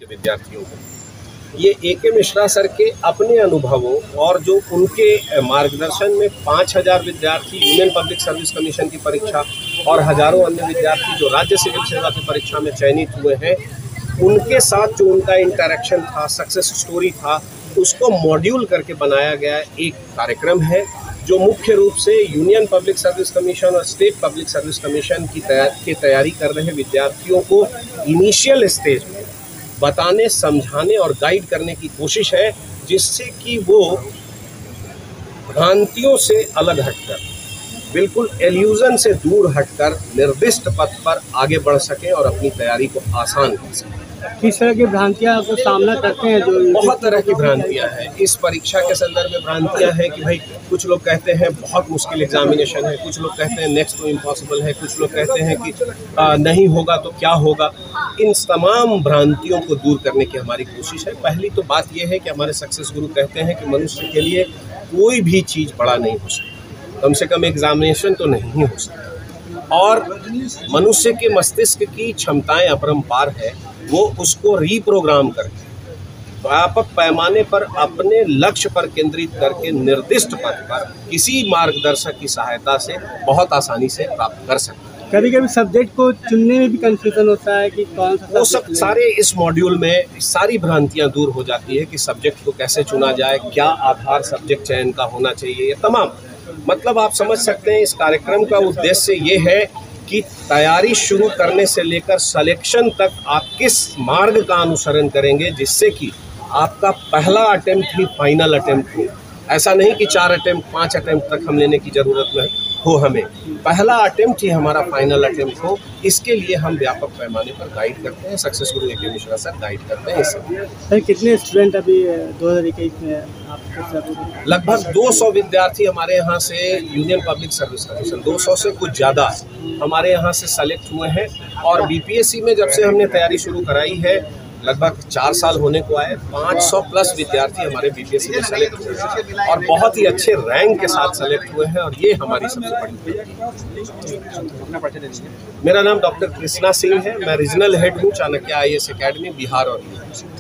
विद्यार्थियों को। ये ए.के. मिश्रा सर के अपने अनुभवों और जो उनके मार्गदर्शन में 5000 विद्यार्थी यूनियन पब्लिक सर्विस कमीशन की परीक्षा और हजारों अन्य विद्यार्थी जो राज्य सिविल सेवा की परीक्षा में चयनित हुए हैं, उनके साथ जो उनका इंटरेक्शन था, सक्सेस स्टोरी था, उसको मॉड्यूल करके बनाया गया एक कार्यक्रम है जो मुख्य रूप से यूनियन पब्लिक सर्विस कमीशन और स्टेट पब्लिक सर्विस कमीशन की तैयारी कर रहे विद्यार्थियों को इनिशियल स्टेज में बताने, समझाने और गाइड करने की कोशिश है, जिससे कि वो भ्रांतियों से अलग हटकर, बिल्कुल एल्यूजन से दूर हटकर निर्दिष्ट पथ पर आगे बढ़ सकें और अपनी तैयारी को आसान कर सकें। किस तरह की भ्रांतियां को सामना करते हैं? जो बहुत तरह की भ्रांतियां हैं इस परीक्षा के संदर्भ में। भ्रांतियां हैं कि भाई कुछ लोग कहते हैं बहुत मुश्किल एग्जामिनेशन है, कुछ लोग कहते हैं नेक्स्ट टू इम्पॉसिबल है, कुछ लोग कहते हैं कि नहीं होगा तो क्या होगा। इन तमाम भ्रांतियों को दूर करने की हमारी कोशिश है। पहली तो बात यह है कि हमारे सक्सेस गुरु कहते हैं कि मनुष्य के लिए कोई भी चीज़ बड़ा नहीं हो सकती, कम से कम एग्जामिनेशन तो नहीं हो सकता। और मनुष्य के मस्तिष्क की क्षमताएं अपरंपार है, वो उसको रीप्रोग्राम करके व्यापक पैमाने पर अपने लक्ष्य पर केंद्रित करके निर्दिष्ट पथ पर किसी मार्गदर्शक की सहायता से बहुत आसानी से प्राप्त कर सकते हैं। कभी कभी सब्जेक्ट को चुनने में भी कंफ्यूजन होता है कि कौन सा वो सब सारे इस मॉड्यूल में सारी भ्रांतियां दूर हो जाती है कि सब्जेक्ट को कैसे चुना जाए, क्या आधार सब्जेक्ट चयन का होना चाहिए, ये तमाम मतलब आप समझ सकते हैं। इस कार्यक्रम का उद्देश्य ये है कि तैयारी शुरू करने से लेकर सिलेक्शन तक आप किस मार्ग का अनुसरण करेंगे, जिससे कि आपका पहला अटेम्प्ट ही फाइनल अटेम्प्ट हो। ऐसा नहीं कि 4 अटेम्प्ट 5 अटेम्प्ट तक हम लेने की ज़रूरत में हो, हमें पहला अटेम्प्ट ही हमारा फाइनल अटेम्प्ट हो। इसके लिए हम व्यापक पैमाने पर गाइड करते हैं। सक्सेस गुरु ए.के. मिश्रा सर गाइड करते हैं इसे। सर कितने स्टूडेंट अभी 2021 में आपके? लगभग 200 विद्यार्थी हमारे यहाँ से यूनियन पब्लिक सर्विस कमीशन 200 से कुछ ज़्यादा हमारे यहाँ से सेलेक्ट हुए हैं। और बीपीएससी में जब से हमने तैयारी शुरू कराई है, लगभग 4 साल होने को आए, 500 प्लस विद्यार्थी हमारे बीपीएससी में सेलेक्ट हुए हैं और बहुत ही अच्छे रैंक के साथ सेलेक्ट हुए हैं। और ये हमारी सबसे बड़ी उपलब्धि। मेरा नाम डॉक्टर कृष्णा सिंह है, मैं रीजनल हेड हूँ चाणक्य IAS अकेडमी बिहार और यूनिवर्सिटी।